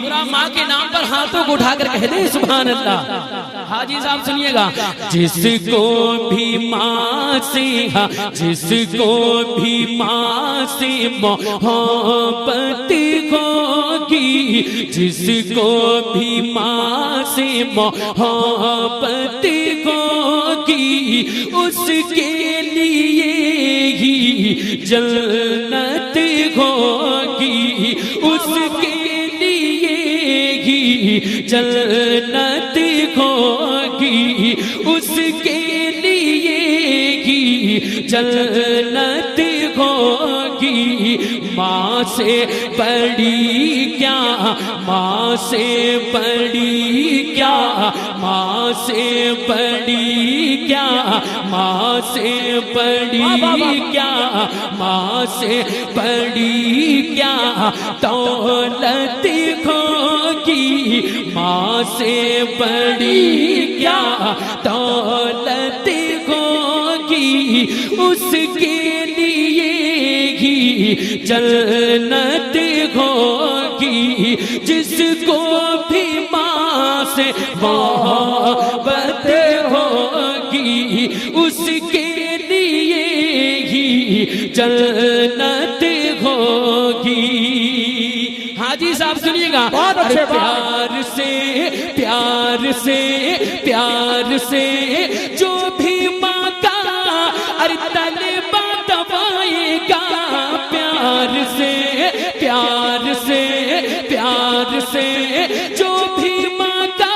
ذرا ماں کے نام پر ہاتھوں کو اٹھا کر کہہ دیں سبحان اللہ۔ حاجی صاحب سنیے گا، جس کو بھی ماں سے جس کو بھی ماں سے محبت ہوگی، جس کو بھی ماں سے محبت ہوگی، اس کے لیے ہی جنت ہوگی، اس کے لیے ہی جنت ہوگی، اس کے لیے ہی جنت ہوگی۔ ماں سے بڑی کیا، ماں سے بڑی کیا، ماں سے بڑی کیا، ماں سے بڑی کیا، ماں سے بڑی کیا دولت ہوگی، ماں سے بڑی کیا دولت ہوگی، اس کے لیے ہی جنت ہوگی۔ جس کو بھی ماں سے محبت ہوگی، اس کے لیے ہی جنت ہوگی۔ حاجی صاحب سنیے گا، پیار سے پیار سے پیار سے جو بھی ماں کا طلبہ دبائے گا، پیار سے پیار سے پیار سے جو بھی ماں کا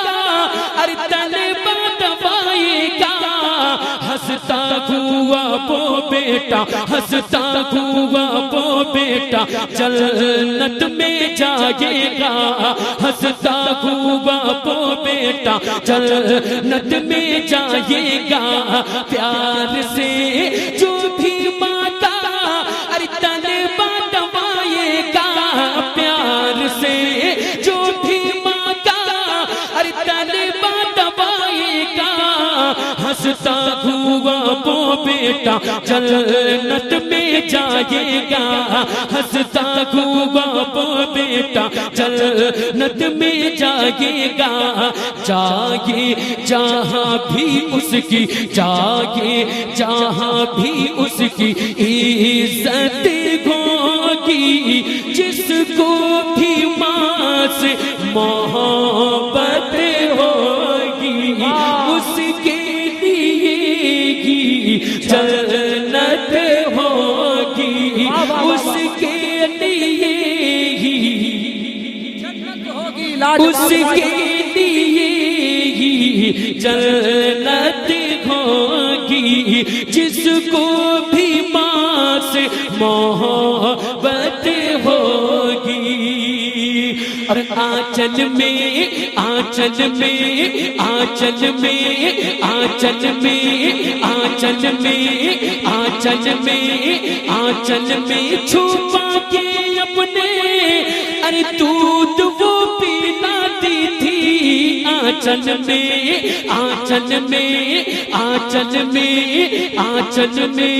طلبہ دبائے گا، ہنستا ہوا وہ بیٹا، ہنستا ہوا وہ بیٹا جنت میں جائے گا، ہنستا ہوا وہ بیٹا جنت میں جائے گا۔ پیار سے جو بھی ماں کا طلبہ دبائے گا، پیار سے جو بھی ماں کا طلبہ دبائے گا، ہنستا ہوا وہ بیٹا جنت میں جائے گا، ہنستا ہوا وہ بیٹا جنت میں جائے گا۔ جائے جہاں بھی اس کی، جائے جہاں بھی اس کی عزت ہوگی، جس کو بھی ماں سے محبت ہوگی، اس کے لیے ہی جنت ہوگی، اس کے لیے ہی جنت ہوگی، اس کے لیے ہی جنت ہوگی، جس کو بھی ماں سے محبت ہوگی۔ اور آنچل میں آنچل میں آنچل میں آنچل میں آنچل میں آنچل میں آنچل میں چھپا کے اپنے ارے دودھ وہ پلاتی تھی، آنچل میں آنچل میں آنچل میں آنچل میں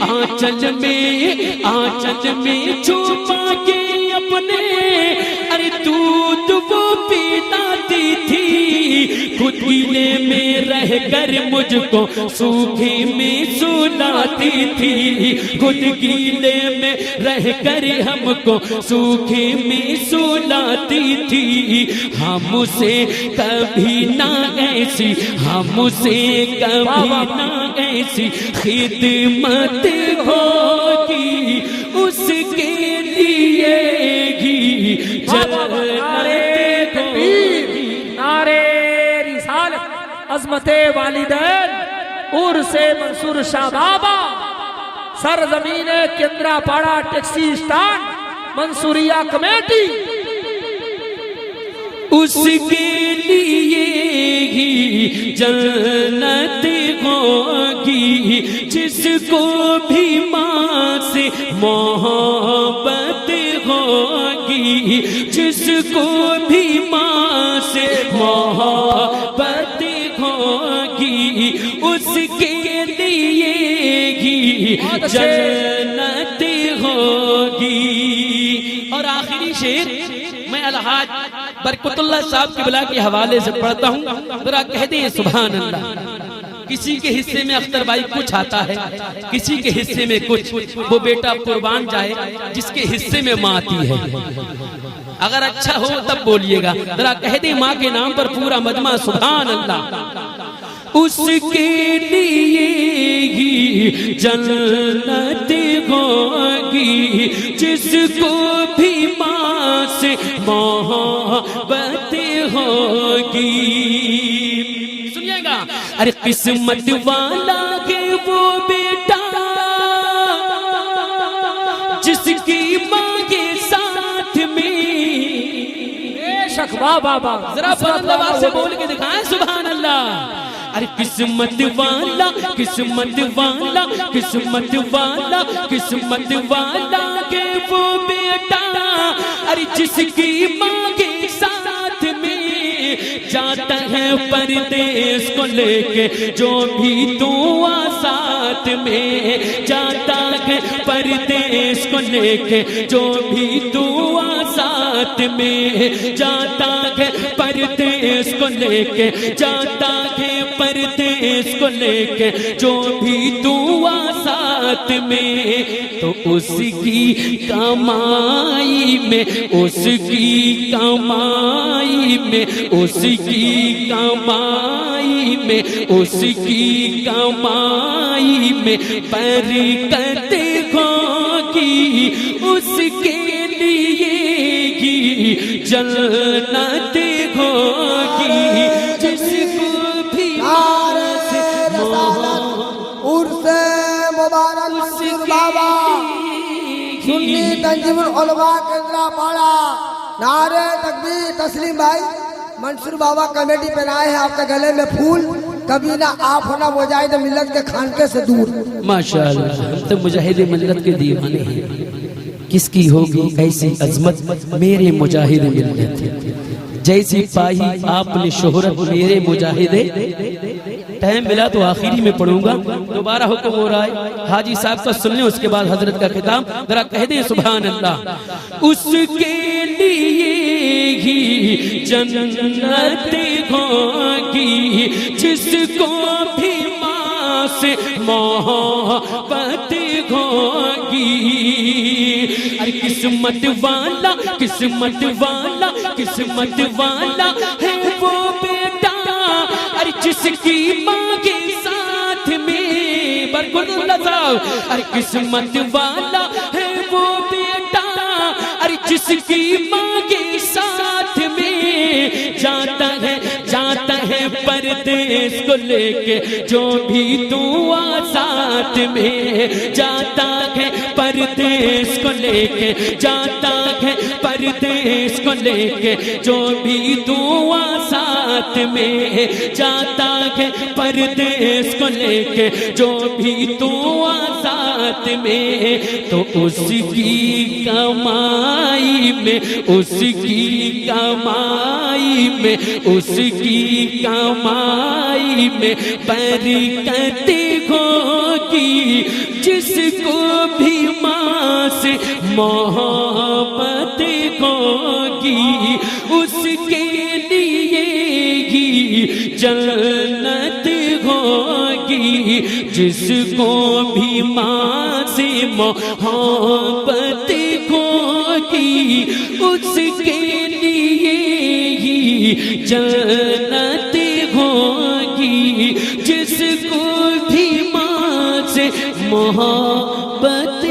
آنچل میں آنچل میں چھپا کے اپنے ارے دودھ وہ پلاتی تھی، خود گیلے میں رہ کر مجھ کو سوکھے میں سلاتی تھی، خود گیلے میں رہ کر ہم کو سوکھے میں سلاتی تھی۔ ہم سے کبھی نہ ایسی، ہم سے کبھی نہ ایسی خدمت ہوگی، اس کے لیے ہی جنت ہوگی۔ نعرے رسالت، عظمت والدین، عرس منصور شاہ بابا، سرزمین Kundra Pada taxi stand, منصوریہ committee, اس کے لیے ہی جنت ہوگی، جس کو بھی ماں سے محبت ہوگی، جس کو بھی ماں سے محبت ہوگی، اس کے لیے ہی جنت ہوگی۔ اور آخری شعر میں الحاج برکت اللہ صاحب کی بلا کے حوالے سے پڑھتا ہوں، ذرا کہہ دیں سبحان اللہ۔ کسی کے حصے میں اختر بھائی کچھ آتا ہے، کسی کے حصے میں کچھ، وہ بیٹا قربان جائے جس کے حصے میں ماں آتی ہے۔ اگر اچھا ہو تب بولیے گا، ذرا کہہ دیں ماں کے نام پر پورا مجمع سبحان اللہ۔ اس کے لیے ہی جنت ہوگی جس کو بھی ماں سے محبت ہوگی۔ سنیے گا، ارے قسمت والا ہے وہ بیٹا جس کی ماں کے ساتھ میں، بے شک بابا ذرا بلند آواز سے بول کے دکھائیں سبحان اللہ۔ ارے قسمت والا قسمت والا قسمت والا قسمت والا کہ وہ بیٹا، ارے جس کی ماں کے ساتھ میں جاتا ہے پردیس کو لے کے، جو بھی دعا ساتھ میں جاتا ہے پردیس کو لے کے، جو بھی دعا ساتھ میں جاتا ہے پردیس کو لے کے، جاتا ہے پردیس کو لے کے، جو بھی دعا ساتھ میں، تو اس کی کمائی میں، اس کی کمائی میں، اس کی کمائی میں، اس کی کمائی میں برکت ہوگی، اس کے لیے ہی جنت ہوگی جس کو بھی عرس مبارک منصور بابا سنی تنظیم العلماء کیندراپاڑا، نعرہ تکبیر۔ تسلیم بھائی منصور بابا کمیٹی پہ آئے ہیں، آپ کے گلے میں پھول، کبھی نہ آپ ہونا مجاہد ملت کے خانقے سے دور۔ ماشاءاللہ، ہم تو مجاہد ملت کے دیوانے ہیں، کس کی ہوگی ایسی عظمت میرے مجاہد ملت، جیسی پائی آپ نے شہرت میرے مجاہد۔ ٹائم ملا تو آخری میں پڑھوں گا، دوبارہ حکم ہو رہا ہے حاجی صاحب کا سن لیں، اس کے بعد حضرت کا خطاب، ذرا کہہ دیں سبحان اللہ۔ اس کے لیے ہی جنت ہوگی جس کو بھی ماں سے محبت ہوگی، ارے قسمت والا قسمت والا قسمت والا ہے وہ بیٹا، ارے جس کی ماں کے ساتھ میں، برکت اللہ صاحب، ارے قسمت والا ہے وہ بیٹا، ارے جس کی ماں کے ساتھ میں جاتا ہے پردیس کو لے کے، جو بھی دعا ساتھ میں جاتا ہے پردیس کو لے کے، جاتا ہے پردیس کو لے کے، جو بھی دعا ساتھ میں جاتا ہے پردیس کو لے کے، جو بھی دعا ساتھ میں، تو اس کی کمائی میں، اس کی کمائی میں، اس کی کمائی میں برکت ہوگی، جس کو بھی ماں سے محبت ہوگی، اس کے لیے ہی جنت ہوگی، جس کو بھی ماں سے محبت ہوگی، اس کے لیے ہی جنت ہوگی، جس کو بھی ماں سے محبت